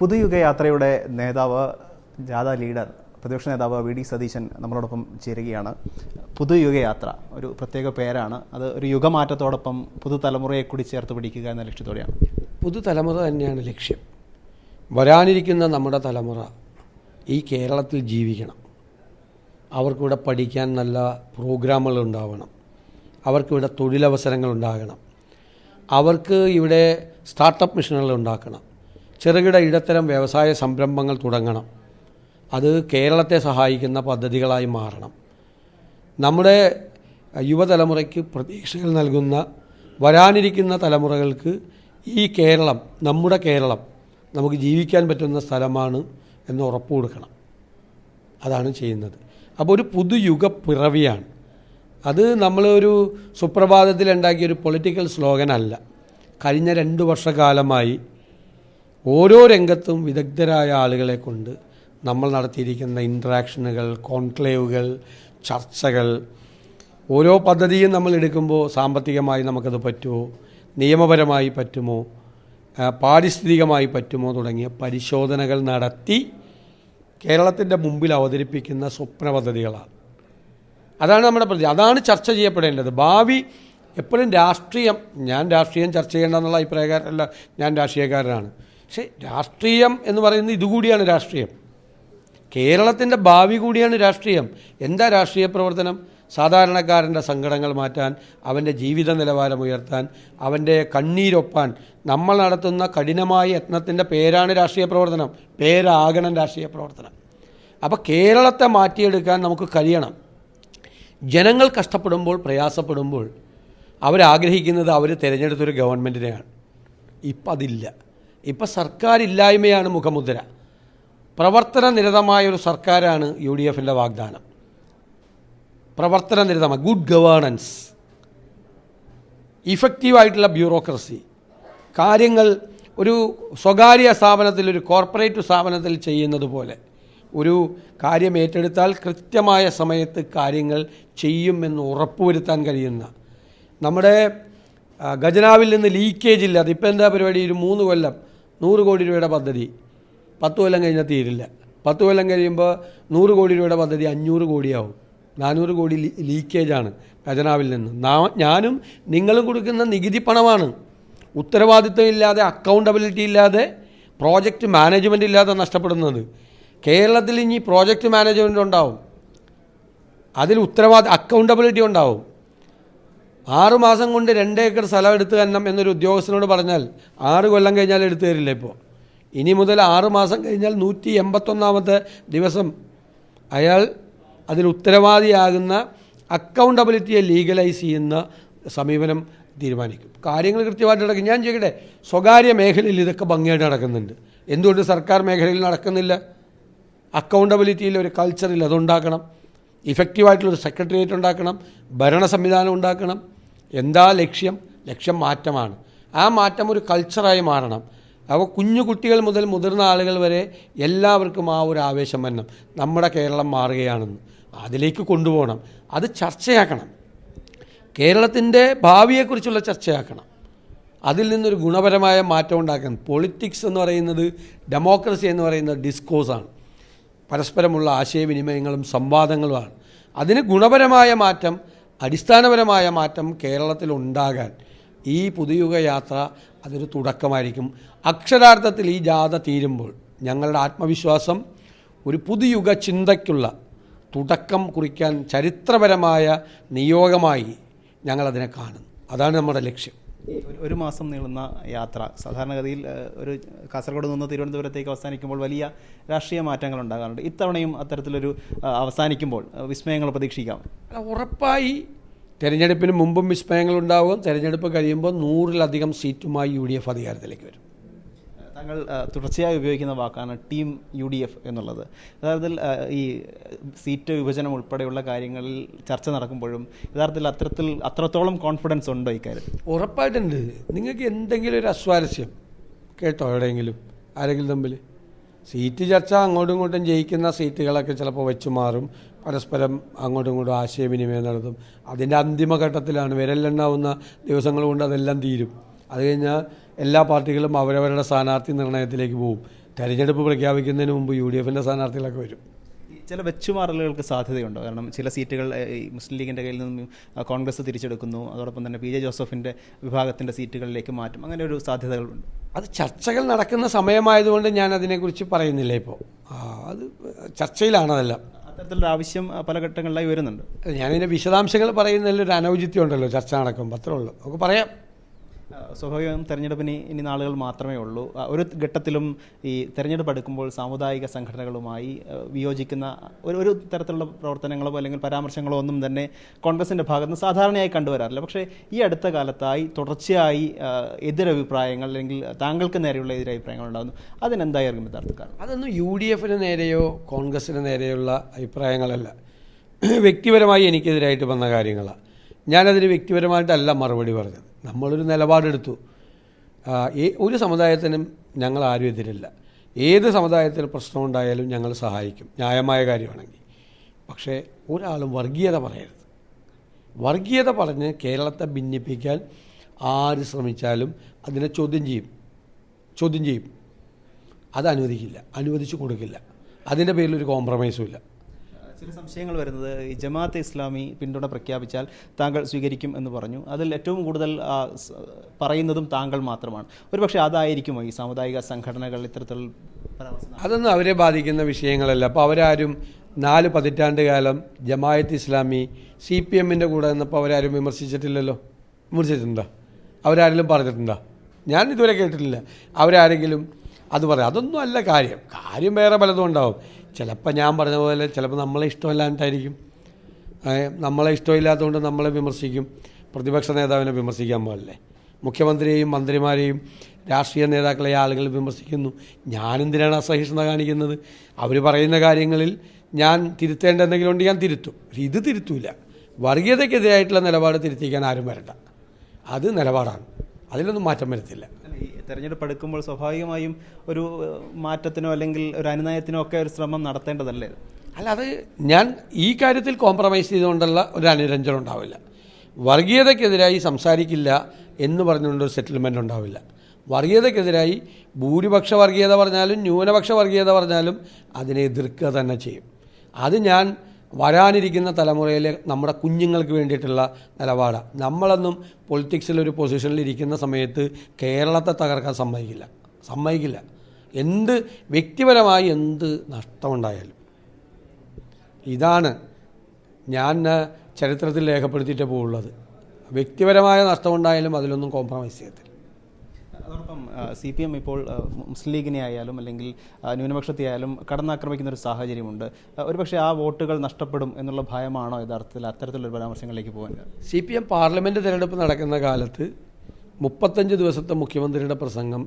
പുതുയുഗയാത്രയുടെ നേതാവ് ജാഥ ലീഡർ പ്രതിപക്ഷ നേതാവ് വി ഡി സതീശൻ നമ്മളോടൊപ്പം ചേരുകയാണ്. പുതുയുഗയാത്ര ഒരു പ്രത്യേക പേരാണ്. അത് ഒരു യുഗമാറ്റത്തോടൊപ്പം പുതുതലമുറയെ കൂടി ചേർത്ത് പിടിക്കുക എന്ന ലക്ഷ്യത്തോടെയാണ്. പുതുതലമുറ തന്നെയാണ് ലക്ഷ്യം. വരാനിരിക്കുന്ന നമ്മുടെ തലമുറ ഈ കേരളത്തിൽ ജീവിക്കണം. അവർക്കിവിടെ പഠിക്കാൻ നല്ല പ്രോഗ്രാമുകൾ ഉണ്ടാവണം. അവർക്കിവിടെ തൊഴിലവസരങ്ങൾ ഉണ്ടാകണം. അവർക്ക് ഇവിടെ സ്റ്റാർട്ടപ്പ് മിഷനുകൾ ഉണ്ടാക്കണം. ചെറുകിട ഇടത്തരം വ്യവസായ സംരംഭങ്ങൾ തുടങ്ങണം. അത് കേരളത്തെ സഹായിക്കുന്ന പദ്ധതികളായി മാറണം. നമ്മുടെ യുവതലമുറയ്ക്ക് പ്രതീക്ഷകൾ നൽകുന്ന വരാനിരിക്കുന്ന തലമുറകൾക്ക് ഈ കേരളം, നമ്മുടെ കേരളം നമുക്ക് ജീവിക്കാൻ പറ്റുന്ന സ്ഥലമാണ് എന്ന് ഉറപ്പ് കൊടുക്കണം. അതാണ് ചെയ്യുന്നത്. അപ്പോൾ ഒരു പുതുയുഗ പിറവിയാണ് അത്. നമ്മളൊരു സുപ്രഭാതത്തിൽ ഉണ്ടാക്കിയൊരു പൊളിറ്റിക്കൽ സ്ലോഗൻ അല്ല. കഴിഞ്ഞ 2 വർഷക്കാലമായി ഓരോ രംഗത്തും വിദഗ്ധരായ ആളുകളെ കൊണ്ട് നമ്മൾ നടത്തിയിരിക്കുന്ന ഇൻട്രാക്ഷനുകൾ, കോൺക്ലേവുകൾ, ചർച്ചകൾ, ഓരോ പദ്ധതിയും നമ്മൾ എടുക്കുമ്പോൾ സാമ്പത്തികമായി നമുക്കത് പറ്റുമോ, നിയമപരമായി പറ്റുമോ, പാരിസ്ഥിതികമായി പറ്റുമോ തുടങ്ങിയ പരിശോധനകൾ നടത്തി കേരളത്തിൻ്റെ മുമ്പിൽ അവതരിപ്പിക്കുന്ന സ്വപ്ന പദ്ധതികളാണ്. അതാണ് നമ്മുടെ പ്രതി. അതാണ് ചർച്ച ചെയ്യപ്പെടേണ്ടത്. ഭാവി എപ്പോഴും രാഷ്ട്രീയം, ഞാൻ രാഷ്ട്രീയം ചർച്ച ചെയ്യേണ്ടെന്നുള്ള അഭിപ്രായക്കാരല്ല, ഞാൻ രാഷ്ട്രീയക്കാരനാണ്. പക്ഷേ രാഷ്ട്രീയം എന്ന് പറയുന്നത് ഇതുകൂടിയാണ് രാഷ്ട്രീയം. കേരളത്തിൻ്റെ ഭാവി കൂടിയാണ് രാഷ്ട്രീയം. എന്താ രാഷ്ട്രീയ പ്രവർത്തനം? സാധാരണക്കാരൻ്റെ സങ്കടങ്ങൾ മാറ്റാൻ, അവൻ്റെ ജീവിത നിലവാരം ഉയർത്താൻ, അവൻ്റെ കണ്ണീരൊപ്പാൻ നമ്മൾ നടത്തുന്ന കഠിനമായ യത്നത്തിൻ്റെ പേരാണ് രാഷ്ട്രീയ പ്രവർത്തനം. പേരാകണം രാഷ്ട്രീയ പ്രവർത്തനം. അപ്പോൾ കേരളത്തെ മാറ്റിയെടുക്കാൻ നമുക്ക് കഴിയണം. ജനങ്ങൾ കഷ്ടപ്പെടുമ്പോൾ, പ്രയാസപ്പെടുമ്പോൾ അവരാഗ്രഹിക്കുന്നത് അവർ തിരഞ്ഞെടുത്തൊരു ഗവൺമെൻറ്റിനെയാണ്. ഇപ്പം അതില്ല. ഇപ്പം സർക്കാരില്ലായ്മയാണ് മുഖമുദ്ര. പ്രവർത്തന നിരതമായൊരു സർക്കാരാണ് UDFൻ്റെ വാഗ്ദാനം. പ്രവർത്തന നിരതമായ ഗുഡ് ഗവേണൻസ്, ഇഫക്റ്റീവായിട്ടുള്ള ബ്യൂറോക്രസി. കാര്യങ്ങൾ ഒരു സ്വകാര്യ സ്ഥാപനത്തിൽ, ഒരു കോർപ്പറേറ്റ് സ്ഥാപനത്തിൽ ചെയ്യുന്നത് പോലെ ഒരു കാര്യം ഏറ്റെടുത്താൽ കൃത്യമായ സമയത്ത് കാര്യങ്ങൾ ചെയ്യുമെന്ന് ഉറപ്പുവരുത്താൻ കഴിയുന്ന, നമ്മുടെ ഖജനാവിൽ നിന്ന് ലീക്കേജ് ഇല്ല. അതിപ്പോൾ എന്താ പരിപാടി? ഒരു 3 കൊല്ലം 100 കോടി രൂപയുടെ പദ്ധതി 10 കൊല്ലം കഴിഞ്ഞാൽ തീരില്ല. 10 കൊല്ലം കഴിയുമ്പോൾ 100 കോടി രൂപയുടെ പദ്ധതി 500 കോടിയാവും. 400 കോടി ലീക്കേജാണ് ഖജനാവിൽ നിന്ന്. ഞാനും നിങ്ങളും കൊടുക്കുന്ന നികുതി പണമാണ്. ഉത്തരവാദിത്വം ഇല്ലാതെ, അക്കൗണ്ടബിലിറ്റി ഇല്ലാതെ, പ്രോജക്റ്റ് മാനേജ്മെൻറ്റ് ഇല്ലാതെ നഷ്ടപ്പെടുന്നത്. കേരളത്തിൽ ഇനി പ്രോജക്റ്റ് മാനേജ്മെൻറ്റ് ഉണ്ടാവും, അതിൽ അക്കൗണ്ടബിലിറ്റി ഉണ്ടാവും. 6 മാസം കൊണ്ട് 2 ഏക്കർ സ്ഥലം എടുത്ത് തരണം എന്നൊരു ഉദ്യോഗസ്ഥനോട് പറഞ്ഞാൽ 6 കൊല്ലം കഴിഞ്ഞാൽ എടുത്തു തരില്ല. ഇപ്പോൾ ഇനി മുതൽ 6 മാസം കഴിഞ്ഞാൽ 181ാമത്തെ ദിവസം അയാൾ അതിൽ ഉത്തരവാദിയാകുന്ന, അക്കൗണ്ടബിലിറ്റിയെ ലീഗലൈസ് ചെയ്യുന്ന സമീപനം തീരുമാനിക്കും. കാര്യങ്ങൾ കൃത്യമായിട്ട് നടക്കും. ഞാൻ ചോദിക്കട്ടെ, സ്വകാര്യ മേഖലയിൽ ഇതൊക്കെ ഭംഗിയായിട്ട് നടക്കുന്നുണ്ട്, എന്തുകൊണ്ട് സർക്കാർ മേഖലയിൽ നടക്കുന്നില്ല? അക്കൗണ്ടബിലിറ്റിയിൽ ഒരു കൾച്ചറിൽ അതുണ്ടാക്കണം. ഇഫക്റ്റീവായിട്ടുള്ളൊരു സെക്രട്ടേറിയറ്റ് ഉണ്ടാക്കണം. ഭരണ സംവിധാനം ഉണ്ടാക്കണം. എന്താ ലക്ഷ്യം? ലക്ഷ്യം മാറ്റമാണ്. ആ മാറ്റം ഒരു കൾച്ചറായി മാറണം. അപ്പോൾ കുഞ്ഞു കുട്ടികൾ മുതൽ മുതിർന്ന ആളുകൾ വരെ എല്ലാവർക്കും ആ ഒരു ആവേശം വരണം. നമ്മുടെ കേരളം മാറുകയാണെന്ന് അതിലേക്ക് കൊണ്ടുപോകണം. അത് ചർച്ചയാക്കണം. കേരളത്തിൻ്റെ ഭാവിയെക്കുറിച്ചുള്ള ചർച്ചയാക്കണം. അതിൽ നിന്നൊരു ഗുണപരമായ മാറ്റം ഉണ്ടാക്കണം. പൊളിറ്റിക്സ് എന്ന് പറയുന്നത്, ഡെമോക്രസി എന്ന് പറയുന്നത് ഡിസ്കോസാണ്. പരസ്പരമുള്ള ആശയവിനിമയങ്ങളും സംവാദങ്ങളുമാണ്. അതിന് ഗുണപരമായ മാറ്റം, അടിസ്ഥാനപരമായ മാറ്റം കേരളത്തിലുണ്ടാകാൻ ഈ പുതുയുഗ യാത്ര അതൊരു തുടക്കമായിരിക്കും. അക്ഷരാർത്ഥത്തിൽ ഈ ജാഥ തീരുമ്പോൾ ഞങ്ങളുടെ ആത്മവിശ്വാസം ഒരു പുതുയുഗ ചിന്തയ്ക്കുള്ള തുടക്കം കുറിക്കാൻ ചരിത്രപരമായ നിയോഗമായി ഞങ്ങളതിനെ കാണുന്നു. അതാണ് നമ്മുടെ ലക്ഷ്യം. 1 മാസം നീളുന്ന യാത്ര സാധാരണഗതിയിൽ ഒരു കാസർഗോഡ് നിന്ന് തിരുവനന്തപുരത്തേക്ക് അവസാനിക്കുമ്പോൾ വലിയ രാഷ്ട്രീയ മാറ്റങ്ങൾ ഉണ്ടാകാറുണ്ട്. ഇത്തവണയും അത്തരത്തിലൊരു അവസാനിക്കുമ്പോൾ വിസ്മയങ്ങൾ പ്രതീക്ഷിക്കാം. ഉറപ്പായി തെരഞ്ഞെടുപ്പിന് മുമ്പും വിസ്മയങ്ങളുണ്ടാവും. തെരഞ്ഞെടുപ്പ് കഴിയുമ്പോൾ 100-ലധികം സീറ്റുമായി UDF അധികാരത്തിലേക്ക് വരും. താങ്കൾ തുടർച്ചയായി ഉപയോഗിക്കുന്ന വാക്കാണ് ടീം UDF എന്നുള്ളത്. യഥാർത്ഥത്തിൽ ഈ സീറ്റ് വിഭജനം ഉൾപ്പെടെയുള്ള കാര്യങ്ങളിൽ ചർച്ച നടക്കുമ്പോഴും യഥാർത്ഥത്തിൽ അത്രത്തോളം കോൺഫിഡൻസ് ഉണ്ടോ ഇക്കാര്യത്തിൽ? ഉറപ്പായിട്ടുണ്ട്. നിങ്ങൾക്ക് എന്തെങ്കിലും ഒരു അസ്വാരസ്യം കേട്ടോ എവിടെയെങ്കിലും ആരെങ്കിലും തമ്മിൽ? സീറ്റ് ചർച്ച അങ്ങോട്ടും ഇങ്ങോട്ടും ജയിക്കുന്ന സീറ്റുകളൊക്കെ ചിലപ്പോൾ വെച്ചു മാറും. പരസ്പരം അങ്ങോട്ടും ഇങ്ങോട്ടും ആശയവിനിമയം നടത്തും. അതിൻ്റെ അന്തിമഘട്ടത്തിലാണ്, വിരലെണ്ണാവുന്ന ദിവസങ്ങൾ കൊണ്ട് അതെല്ലാം തീരും. അത് കഴിഞ്ഞാൽ എല്ലാ പാർട്ടികളും അവരവരുടെ സ്ഥാനാർത്ഥി നിർണയത്തിലേക്ക് പോകും. തെരഞ്ഞെടുപ്പ് പ്രഖ്യാപിക്കുന്നതിന് മുമ്പ് UDF-ൻ്റെ സ്ഥാനാർത്ഥികളൊക്കെ വരും. ചില വെച്ചുമാറലുകൾക്ക് സാധ്യതയുണ്ടോ? കാരണം ചില സീറ്റുകൾ ഈ മുസ്ലിം ലീഗിൻ്റെ കയ്യിൽ നിന്നും കോൺഗ്രസ് തിരിച്ചെടുക്കുന്നു, അതോടൊപ്പം തന്നെ PJ ജോസഫിൻ്റെ വിഭാഗത്തിൻ്റെ സീറ്റുകളിലേക്ക് മാറ്റും, അങ്ങനെ ഒരു സാധ്യതകളുണ്ട്. അത് ചർച്ചകൾ നടക്കുന്ന സമയമായതുകൊണ്ട് ഞാൻ അതിനെക്കുറിച്ച് പറയുന്നില്ല ഇപ്പോൾ. അത് ചർച്ചയിലാണതെല്ലാം. അത്തരത്തിലുള്ള ആവശ്യം പല ഘട്ടങ്ങളിലായി വരുന്നുണ്ട്. ഞാനിതിൻ്റെ വിശദാംശങ്ങൾ പറയുന്നതിൽ ഒരു അനൗചിത്യം ഉണ്ടല്ലോ ചർച്ച നടക്കുമ്പോൾ, അത്രേ ഉള്ളൂ. നമുക്ക് പറയാം. സ്വാഭാവികം തെരഞ്ഞെടുപ്പിന് ഇനി നാളുകൾ മാത്രമേ ഉള്ളൂ. ഒരു ഘട്ടത്തിലും ഈ തെരഞ്ഞെടുപ്പ് അടുക്കുമ്പോൾ സാമുദായിക സംഘടനകളുമായി വിയോജിക്കുന്ന ഒരു തരത്തിലുള്ള പ്രവർത്തനങ്ങളോ അല്ലെങ്കിൽ പരാമർശങ്ങളോ ഒന്നും തന്നെ കോൺഗ്രസിൻ്റെ ഭാഗത്ത് നിന്ന് സാധാരണയായി കണ്ടുവരാറില്ല. പക്ഷേ ഈ അടുത്ത കാലത്തായി തുടർച്ചയായി എതിരഭിപ്രായങ്ങൾ അല്ലെങ്കിൽ താങ്കൾക്ക് നേരെയുള്ള എതിരഭിപ്രായങ്ങൾ ഉണ്ടാകുന്നു. അതിനെന്തായിരിക്കും യഥാർത്ഥ കാരണം? അതൊന്നും UDF-ന് നേരെയോ കോൺഗ്രസിന് നേരെയുള്ള അഭിപ്രായങ്ങളല്ല, വ്യക്തിപരമായി എനിക്കെതിരായിട്ട് വന്ന കാര്യങ്ങളാണ്. ഞാനതിന് വ്യക്തിപരമായിട്ടല്ല മറുപടി പറഞ്ഞത്. നമ്മളൊരു നിലപാടെടുത്തു. ഒരു സമുദായത്തിനും ഞങ്ങൾ ആരും എതിരില്ല. ഏത് സമുദായത്തിന് പ്രശ്നമുണ്ടായാലും ഞങ്ങൾ സഹായിക്കും, ന്യായമായ കാര്യമാണെങ്കിൽ. പക്ഷേ ഒരാളും വർഗീയത പറയരുത്. വർഗീയത പറഞ്ഞ് കേരളത്തെ ഭിന്നിപ്പിക്കാൻ ആര് ശ്രമിച്ചാലും അതിനെ ചോദ്യം ചെയ്യും. അത് അനുവദിക്കില്ല, അനുവദിച്ചു കൊടുക്കില്ല. അതിൻ്റെ പേരിൽ ഒരു കോംപ്രമൈസും ഇല്ല. ചില സംശയങ്ങൾ വരുന്നത് ഈ ജമാഅത്തെ ഇസ്ലാമി പിന്തുണ പ്രഖ്യാപിച്ചാൽ താങ്കൾ സ്വീകരിക്കും എന്ന് പറഞ്ഞു. അതിൽ ഏറ്റവും കൂടുതൽ പറയുന്നതും താങ്കൾ മാത്രമാണ്. ഒരുപക്ഷെ അതായിരിക്കുമോ ഈ സാമുദായിക സംഘടനകൾ ഇത്തരത്തിൽ പരാമർശം? അതൊന്നും അവരെ ബാധിക്കുന്ന വിഷയങ്ങളല്ല. അപ്പോൾ അവരാരും 4 പതിറ്റാണ്ട് കാലം ജമാഅത്ത് ഇസ്ലാമി CPM-ൻ്റെ കൂടെ നിന്നപ്പോൾ അവരാരും വിമർശിച്ചിട്ടില്ലല്ലോ. വിമർശിച്ചിട്ടുണ്ടോ? അവരാരെങ്കിലും പറഞ്ഞിട്ടുണ്ടോ? ഞാൻ ഇതുവരെ കേട്ടിട്ടില്ല അവരാരെങ്കിലും അത് പറയാം. അതൊന്നും അല്ല കാര്യം വേറെ പലതും ഉണ്ടാവും. ചിലപ്പോൾ ഞാൻ പറഞ്ഞ പോലെ ചിലപ്പോൾ നമ്മളെ ഇഷ്ടമല്ലാണ്ടായിരിക്കും. നമ്മളെ ഇഷ്ടമില്ലാത്തതുകൊണ്ട് നമ്മളെ വിമർശിക്കും. പ്രതിപക്ഷ നേതാവിനെ വിമർശിക്കാൻ പാടില്ലേ? മുഖ്യമന്ത്രിയെയും മന്ത്രിമാരെയും രാഷ്ട്രീയ നേതാക്കളെ ആളുകൾ വിമർശിക്കുന്നു. ഞാനെന്തിനാണ് അസഹിഷ്ണുത കാണിക്കുന്നത്? അവർ പറയുന്ന കാര്യങ്ങളിൽ ഞാൻ തിരുത്തേണ്ട എന്തെങ്കിലും ഉണ്ടെങ്കിൽ ഞാൻ തിരുത്തും. ഇത് തിരുത്തൂല. വർഗീയതയ്ക്കെതിരായിട്ടുള്ള നിലപാട് തിരുത്തിക്കാൻ ആരും വരണ്ട. അത് നിലപാടാണ്, അതിലൊന്നും മാറ്റം വരുത്തില്ല. ഈ തെരഞ്ഞെടുപ്പ് എടുക്കുമ്പോൾ സ്വാഭാവികമായും ഒരു മാറ്റത്തിനോ അല്ലെങ്കിൽ ഒരു അനുനയത്തിനോ ഒക്കെ ഒരു ശ്രമം നടത്തേണ്ടതല്ലേ? അല്ല, അത് ഞാൻ ഈ കാര്യത്തിൽ കോംപ്രമൈസ് ചെയ്തുകൊണ്ടുള്ള ഒരു അനുരഞ്ജനം ഉണ്ടാവില്ല. വർഗീയതയ്ക്കെതിരായി സംസാരിക്കില്ല എന്ന് പറഞ്ഞുകൊണ്ടൊരു സെറ്റിൽമെൻറ്റ് ഉണ്ടാവില്ല. വർഗീയതയ്ക്കെതിരായി ഭൂരിപക്ഷ വർഗീയത പറഞ്ഞാലും ന്യൂനപക്ഷ വർഗീയത പറഞ്ഞാലും അതിനെ എതിർക്കുക തന്നെ ചെയ്യും. അത് ഞാൻ വരാനിരിക്കുന്ന തലമുറയിലെ നമ്മുടെ കുഞ്ഞുങ്ങൾക്ക് വേണ്ടിയിട്ടുള്ള നിലപാടാണ്. നമ്മളൊന്നും പൊളിറ്റിക്സിലൊരു പൊസിഷനിൽ ഇരിക്കുന്ന സമയത്ത് കേരളത്തെ തകർക്കാൻ സമ്മതിക്കില്ല. എന്ത് വ്യക്തിപരമായി എന്ത് നഷ്ടമുണ്ടായാലും. ഇതാണ് ഞാൻ ചരിത്രത്തിൽ രേഖപ്പെടുത്തിയിട്ട് പോകുള്ളത്. വ്യക്തിപരമായ നഷ്ടമുണ്ടായാലും അതിലൊന്നും കോംപ്രമൈസ് ചെയ്യത്തില്ല. അതോടൊപ്പം CPM ഇപ്പോൾ മുസ്ലിം ലീഗിനെ ആയാലും അല്ലെങ്കിൽ ന്യൂനപക്ഷത്തെ ആയാലും കടന്നാക്രമിക്കുന്ന ഒരു സാഹചര്യമുണ്ട്. ഒരുപക്ഷെ ആ വോട്ടുകൾ നഷ്ടപ്പെടും എന്നുള്ള ഭയമാണോ യഥാർത്ഥത്തിൽ അത്തരത്തിലൊരു പരാമർശങ്ങളിലേക്ക് പോകാൻ? CPM പാർലമെൻറ്റ് തിരഞ്ഞെടുപ്പ് നടക്കുന്ന കാലത്ത് 35 ദിവസത്തെ മുഖ്യമന്ത്രിയുടെ പ്രസംഗം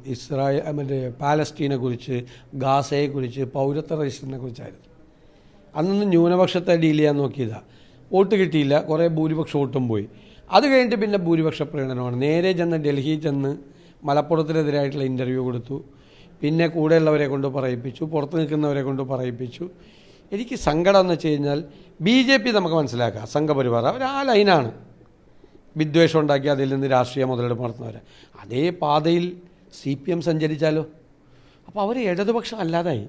പാലസ്തീനെക്കുറിച്ച്, ഗാസയെക്കുറിച്ച്, പൗരത്വ രജിസ്റ്ററിനെ കുറിച്ചായിരുന്നു. അന്നൊന്നും ന്യൂനപക്ഷത്തെ ഡീൽ ചെയ്യാൻ നോക്കിയതാണ്. വോട്ട് കിട്ടിയില്ല, കുറേ ഭൂരിപക്ഷ വോട്ടും പോയി. അത് കഴിഞ്ഞിട്ട് പിന്നെ ഭൂരിപക്ഷ പ്രകടനമാണ്. നേരെ ഡൽഹിയിൽ ചെന്ന് മലപ്പുറത്തിനെതിരായിട്ടുള്ള ഇൻ്റർവ്യൂ കൊടുത്തു. പിന്നെ കൂടെയുള്ളവരെ കൊണ്ട് പറയിപ്പിച്ചു, പുറത്ത് നിൽക്കുന്നവരെ കൊണ്ട് പറയിപ്പിച്ചു. എനിക്ക് സങ്കടം എന്ന് വെച്ച് കഴിഞ്ഞാൽ BJP നമുക്ക് മനസ്സിലാക്കാം, സംഘപരിവാർ അവർ ആ ലൈനാണ്. വിദ്വേഷം ഉണ്ടാക്കി അതിൽ നിന്ന് രാഷ്ട്രീയ മുതലെടുപ്പ് നടത്തുന്നവരെ. അതേ പാതയിൽ CPM സഞ്ചരിച്ചാലോ? അപ്പോൾ അവർ ഇടതുപക്ഷം അല്ലാതായി,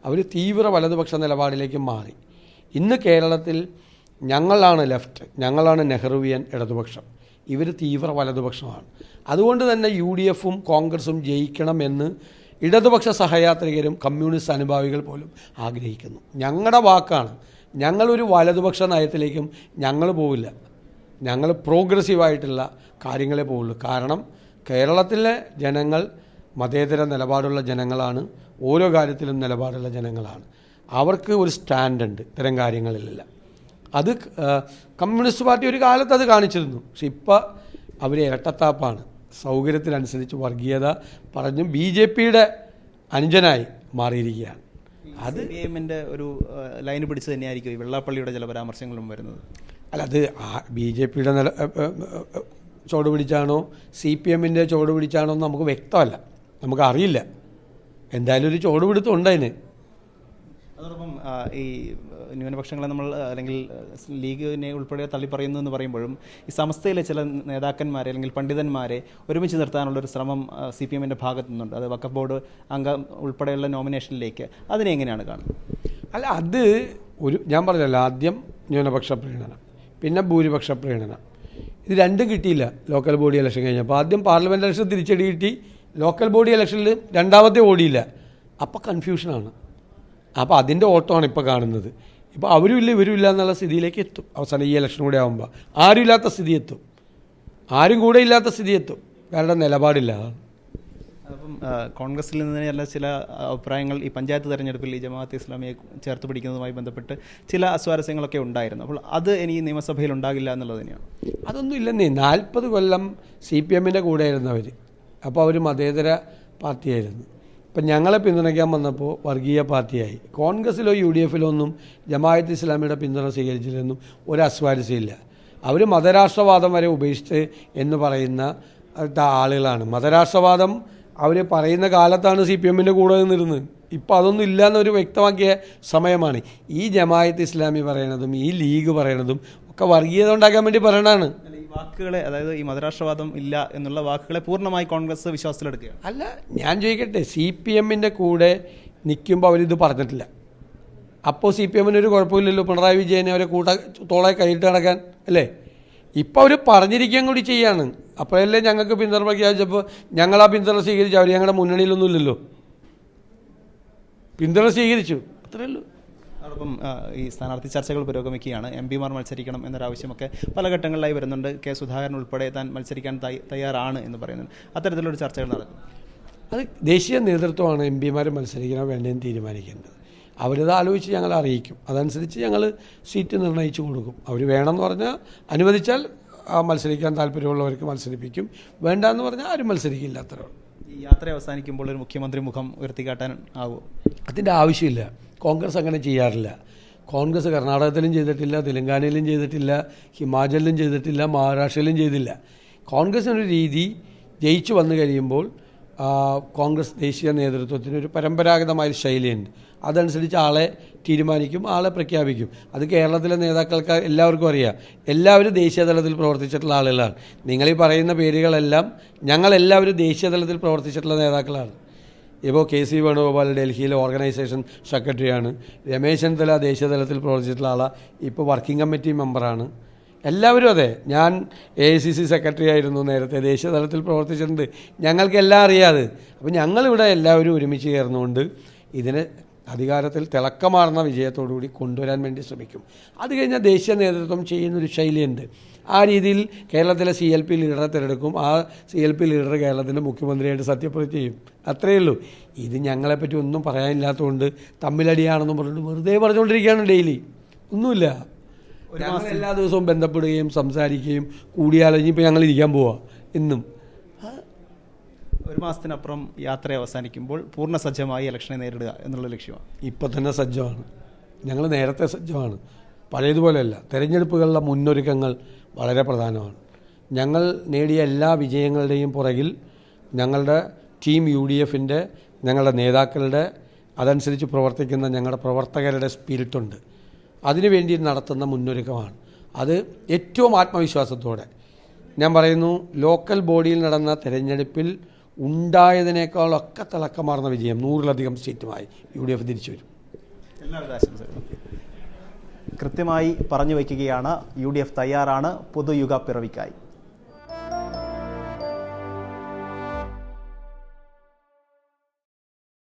അവർ തീവ്ര വലതുപക്ഷ നിലപാടിലേക്ക് മാറി. ഇന്ന് കേരളത്തിൽ ഞങ്ങളാണ് ലെഫ്റ്റ്, ഞങ്ങളാണ് നെഹ്റുവിയൻ ഇടതുപക്ഷം, ഇവർ തീവ്ര വലതുപക്ഷമാണ്. അതുകൊണ്ട് തന്നെ UDF-ഉം കോൺഗ്രസും ജയിക്കണമെന്ന് ഇടതുപക്ഷ സഹയാത്രികരും കമ്മ്യൂണിസ്റ്റ് അനുഭാവികൾ പോലും ആഗ്രഹിക്കുന്നു. ഞങ്ങളുടെ വാക്കാണ്. ഞങ്ങളൊരു വലതുപക്ഷ നയത്തിലേക്കും ഞങ്ങൾ പോവില്ല. ഞങ്ങൾ പ്രോഗ്രസീവായിട്ടുള്ള കാര്യങ്ങളെ പോവുള്ളൂ. കാരണം കേരളത്തിലെ ജനങ്ങൾ മതേതര നിലപാടുള്ള ജനങ്ങളാണ്, ഓരോ കാര്യത്തിലും നിലപാടുള്ള ജനങ്ങളാണ്. അവർക്ക് ഒരു സ്റ്റാൻഡുണ്ട് ഇത്തരം കാര്യങ്ങളിലില്ല. അത് കമ്മ്യൂണിസ്റ്റ് പാർട്ടി ഒരു കാലത്ത് അത് കാണിച്ചിരുന്നു. പക്ഷെ ഇപ്പോൾ അവർ ഇരട്ടത്താപ്പാണ്. സൗകര്യത്തിനനുസരിച്ച് വർഗീയത പറഞ്ഞും BJP-യുടെ അനുജനായി മാറിയിരിക്കുകയാണ്. അത് CPM-ൻ്റെ ഒരു ലൈന് പിടിച്ച് തന്നെയായിരിക്കും ഈ വെള്ളാപ്പള്ളിയുടെ ചില പരാമർശങ്ങളും വരുന്നത്. അല്ല, അത് BJP-യുടെ ചുവട് പിടിച്ചാണോ CPM-ൻ്റെ ചുവട് പിടിച്ചാണോ എന്ന് നമുക്ക് വ്യക്തമല്ല, നമുക്കറിയില്ല. എന്തായാലും ഒരു ചുവട് പിടുത്തമുണ്ട് അതിന്. അതോടൊപ്പം ഈ ന്യൂനപക്ഷങ്ങളെ നമ്മൾ അല്ലെങ്കിൽ ലീഗിനെ ഉൾപ്പെടെ തള്ളി പറയുന്നു എന്ന് പറയുമ്പോഴും ഈ സമസ്തയിലെ ചില നേതാക്കന്മാരെ അല്ലെങ്കിൽ പണ്ഡിതന്മാരെ ഒരുമിച്ച് നിർത്താനുള്ള ഒരു ശ്രമം CPM-ൻ്റെ ഭാഗത്തു നിന്നുണ്ട്. അത് വഖഫ് ബോർഡ് അംഗം ഉൾപ്പെടെയുള്ള നോമിനേഷനിലേക്ക് അതിനെ എങ്ങനെയാണ് കാണുന്നത്? അല്ല, അത് ഞാൻ പറഞ്ഞല്ലോ, ആദ്യം ന്യൂനപക്ഷ പ്രീണനം, പിന്നെ ഭൂരിപക്ഷ പ്രീണനം, ഇത് രണ്ടും കിട്ടിയില്ല ലോക്കൽ ബോഡി ഇലക്ഷൻ കഴിഞ്ഞപ്പോൾ. ആദ്യം പാർലമെൻറ്റ് ഇലക്ഷൻ തിരിച്ചടി കിട്ടി, ലോക്കൽ ബോഡി ഇലക്ഷനിൽ രണ്ടാമത്തെ ഓടിയില്ല. അപ്പോൾ കൺഫ്യൂഷനാണ്. അപ്പോൾ അതിൻ്റെ ഓട്ടമാണ് ഇപ്പോൾ കാണുന്നത്. ഇപ്പോൾ അവരും ഇല്ല ഇവരും ഇല്ല എന്നുള്ള സ്ഥിതിയിലേക്ക് എത്തും. അവസാനം ഈ ഇലക്ഷൻ കൂടെ ആകുമ്പോൾ ആരും ഇല്ലാത്ത സ്ഥിതി എത്തും, ആരും കൂടെ ഇല്ലാത്ത സ്ഥിതി എത്തും. കാരണം നിലപാടില്ല. അപ്പം കോൺഗ്രസിൽ നിന്ന് തന്നെ ചില അഭിപ്രായങ്ങൾ ഈ പഞ്ചായത്ത് തെരഞ്ഞെടുപ്പിൽ ഈ ജമാഅത്തെ ഇസ്ലാമിയെ ചേർത്ത് പിടിക്കുന്നതുമായി ബന്ധപ്പെട്ട് ചില അസ്വാരസ്യങ്ങളൊക്കെ ഉണ്ടായിരുന്നു. അപ്പോൾ അത് ഇനി നിയമസഭയിൽ ഉണ്ടാകില്ല എന്നുള്ളത് തന്നെയാണ്. അതൊന്നും ഇല്ലെന്നേ. 40 കൊല്ലം CPM-ൻ്റെ കൂടെ ആയിരുന്നവർ. അപ്പോൾ അവർ മതേതര പാർട്ടിയായിരുന്നു. ഇപ്പം ഞങ്ങളെ പിന്തുണയ്ക്കാൻ വന്നപ്പോൾ വർഗീയ പാർട്ടിയായി. കോൺഗ്രസ്സിലോ UDF-ലോ ഒന്നും ജമാഅത്ത് ഇസ്ലാമിയുടെ പിന്തുണ സ്വീകരിച്ചില്ലെന്നും ഒരു അസ്വാരസ്യമില്ല. അവർ മതരാഷ്ട്രവാദം വരെ ഉപേക്ഷിച്ച് എന്ന് പറയുന്ന ആളുകളാണ്. മതരാഷ്ട്രവാദം അവർ പറയുന്ന കാലത്താണ് CPM-ൻ്റെ കൂടെ നിന്നിരുന്നത്. ഇപ്പോൾ അതൊന്നും ഇല്ലയെന്നൊരു വ്യക്തമാക്കിയ സമയമാണ്. ഈ ജമാഅത്ത് ഇസ്ലാമി പറയണതും ഈ ലീഗ് പറയണതും ഒക്കെ വർഗീയത ഉണ്ടാക്കാൻ വേണ്ടി പറയണതാണ്. ഈ വാക്കുകളെ, അതായത് ഈ മതരാഷ്ട്രവാദം ഇല്ല എന്നുള്ള വാക്കുകളെ പൂർണ്ണമായി കോൺഗ്രസ് വിശ്വാസത്തിലെടുക്കുകയാണ്. അല്ല, ഞാൻ ചോദിക്കട്ടെ, CPM-ൻ്റെ കൂടെ നിൽക്കുമ്പോൾ അവരിത് പറഞ്ഞിട്ടില്ല. അപ്പോൾ CPM-ന് ഒരു കുഴപ്പമില്ലല്ലോ, പിണറായി വിജയനെ അവരെ തോളെ കൈയിട്ട് നടക്കാൻ അല്ലേ? ഇപ്പോൾ അവർ പറഞ്ഞിരിക്കാൻ കൂടി ചെയ്യാണ്. അപ്പോഴല്ലേ ഞങ്ങൾക്ക് പിന്തുണ പ്രഖ്യാപിച്ചപ്പോൾ ഞങ്ങൾ ആ പിന്തുണ സ്വീകരിച്ചു. അവർ ഞങ്ങളുടെ മുന്നണിയിലൊന്നും ഇല്ലല്ലോ, പിന്തുണ സ്വീകരിച്ചു, അത്രയേ ഉള്ളൂ. അതോടൊപ്പം ഈ സ്ഥാനാർത്ഥി ചർച്ചകൾ പുരോഗമിക്കുകയാണ്. MP-മാർ മത്സരിക്കണം എന്നൊരാവശ്യമൊക്കെ പല ഘട്ടങ്ങളിലായി വരുന്നുണ്ട്. K. സുധാകരൻ ഉൾപ്പെടെ താൻ മത്സരിക്കാൻ തയ്യാറാണ് എന്ന് പറയുന്നുണ്ട്. അത്തരത്തിലൊരു ചർച്ചകൾ നടക്കും. അത് ദേശീയ നേതൃത്വമാണ് MP-മാർ മത്സരിക്കണോ വേണ്ടതെന്ന് തീരുമാനിക്കേണ്ടത്. അവരത് ആലോചിച്ച് ഞങ്ങളെ അറിയിക്കും. അതനുസരിച്ച് ഞങ്ങൾ സീറ്റ് നിർണ്ണയിച്ചു കൊടുക്കും. അവർ വേണമെന്ന് പറഞ്ഞാൽ അനുവദിച്ചാൽ മത്സരിക്കാൻ താല്പര്യമുള്ളവർക്ക് മത്സരിപ്പിക്കും, വേണ്ടെന്ന് പറഞ്ഞാൽ ആരും മത്സരിക്കില്ല. അത്ര. ഈ യാത്ര അവസാനിക്കുമ്പോൾ ഒരു മുഖ്യമന്ത്രി മുഖം ഉയർത്തിക്കാട്ടാൻ ആവുമോ? അതിൻ്റെ ആവശ്യമില്ല. കോൺഗ്രസ് അങ്ങനെ ചെയ്യാറില്ല. കോൺഗ്രസ് കർണാടകത്തിലും ചെയ്തിട്ടില്ല, തെലങ്കാനയിലും ചെയ്തിട്ടില്ല, ഹിമാചലിലും ചെയ്തിട്ടില്ല, മഹാരാഷ്ട്രയിലും ചെയ്തില്ല. കോൺഗ്രസിനൊരു രീതി ജയിച്ചു വന്നു കഴിയുമ്പോൾ കോൺഗ്രസ് ദേശീയ നേതൃത്വത്തിന് ഒരു പരമ്പരാഗതമായ ശൈലിയുണ്ട്. അതനുസരിച്ച് ആളെ തീരുമാനിക്കും, ആളെ പ്രഖ്യാപിക്കും. അത് കേരളത്തിലെ നേതാക്കൾക്ക് എല്ലാവർക്കും അറിയാം. എല്ലാവരും ദേശീയ തലത്തിൽ പ്രവർത്തിച്ചിട്ടുള്ള ആളുകളാണ്. നിങ്ങളീ പറയുന്ന പേരുകളെല്ലാം ഞങ്ങളെല്ലാവരും ദേശീയ തലത്തിൽ പ്രവർത്തിച്ചിട്ടുള്ള നേതാക്കളാണ്. ഇപ്പോൾ KC വേണുഗോപാൽ ഡൽഹിയിലെ ഓർഗനൈസേഷൻ സെക്രട്ടറിയാണ്. രമേശ് ചെന്നിത്തല ദേശീയ തലത്തിൽ പ്രവർത്തിച്ചിട്ടുള്ള ആളാണ്, ഇപ്പോൾ വർക്കിംഗ് കമ്മിറ്റി മെമ്പറാണ്. എല്ലാവരും അതെ. ഞാൻ AICC സെക്രട്ടറി ആയിരുന്നു നേരത്തെ, ദേശീയ തലത്തിൽ പ്രവർത്തിച്ചിട്ടുണ്ട്. ഞങ്ങൾക്കെല്ലാം അറിയാതെ. അപ്പോൾ ഞങ്ങളിവിടെ എല്ലാവരും ഒരുമിച്ച് ചേർന്നുകൊണ്ട് ഇതിനെ അധികാരത്തിൽ തിളക്കമാർന്ന വിജയത്തോടുകൂടി കൊണ്ടുവരാൻ വേണ്ടി ശ്രമിക്കും. അത് കഴിഞ്ഞാൽ ദേശീയ നേതൃത്വം ചെയ്യുന്നൊരു ശൈലിയുണ്ട്. ആ രീതിയിൽ കേരളത്തിലെ CLP ലീഡറെ തിരഞ്ഞെടുക്കും. ആ CLP ലീഡർ കേരളത്തിൻ്റെ മുഖ്യമന്ത്രിയായിട്ട് സത്യപ്രതിജ്ഞ ചെയ്യും. അത്രയേ ഉള്ളൂ. ഇത് ഞങ്ങളെപ്പറ്റി ഒന്നും പറയാനില്ലാത്തതുകൊണ്ട് തമ്മിലടിയാണെന്നും പറഞ്ഞിട്ട് വെറുതെ പറഞ്ഞുകൊണ്ടിരിക്കുകയാണ് ഡെയിലി. ഒന്നുമില്ല. ഞങ്ങൾ എല്ലാ ദിവസവും ബന്ധപ്പെടുകയും സംസാരിക്കുകയും കൂടിയാലോചന. ഇപ്പോൾ ഞങ്ങൾ ഇരിക്കാൻ പോവാ എന്നും. ഒരു മാസത്തിനപ്പുറം യാത്ര അവസാനിക്കുമ്പോൾ പൂർണ്ണ സജ്ജമായി ഇലക്ഷനെ നേരിടുക എന്നുള്ള ലക്ഷ്യമാണ്. ഇപ്പം തന്നെ സജ്ജമാണ്. ഞങ്ങൾ നേരത്തെ സജ്ജമാണ്, പഴയതുപോലെയല്ല. തെരഞ്ഞെടുപ്പുകളിലെ മുന്നൊരുക്കങ്ങൾ വളരെ പ്രധാനമാണ്. ഞങ്ങൾ നേടിയ എല്ലാ വിജയങ്ങളുടെയും പുറകിൽ ഞങ്ങളുടെ ടീം UDF-ൻ്റെ, ഞങ്ങളുടെ നേതാക്കളുടെ, അതനുസരിച്ച് പ്രവർത്തിക്കുന്ന ഞങ്ങളുടെ പ്രവർത്തകരുടെ സ്പിരിറ്റുണ്ട്. അതിനുവേണ്ടി നടത്തുന്ന മുന്നൊരുക്കമാണ്. അത് ഏറ്റവും ആത്മവിശ്വാസത്തോടെ ഞാൻ പറയുന്നു. ലോക്കൽ ബോഡിയിൽ നടന്ന തെരഞ്ഞെടുപ്പിൽ ഉണ്ടായതിനേക്കാളൊക്കെ തിളക്കമാർന്ന വിജയം, 100-ലധികം സീറ്റുമായി UDF തിരിച്ചു വരും. എല്ലാവിധ ആശംസകളും. കൃത്യമായി പറഞ്ഞു വയ്ക്കുകയാണ്. UDF തയ്യാറാണ് പുതുയുഗ പിറവിക്കായി.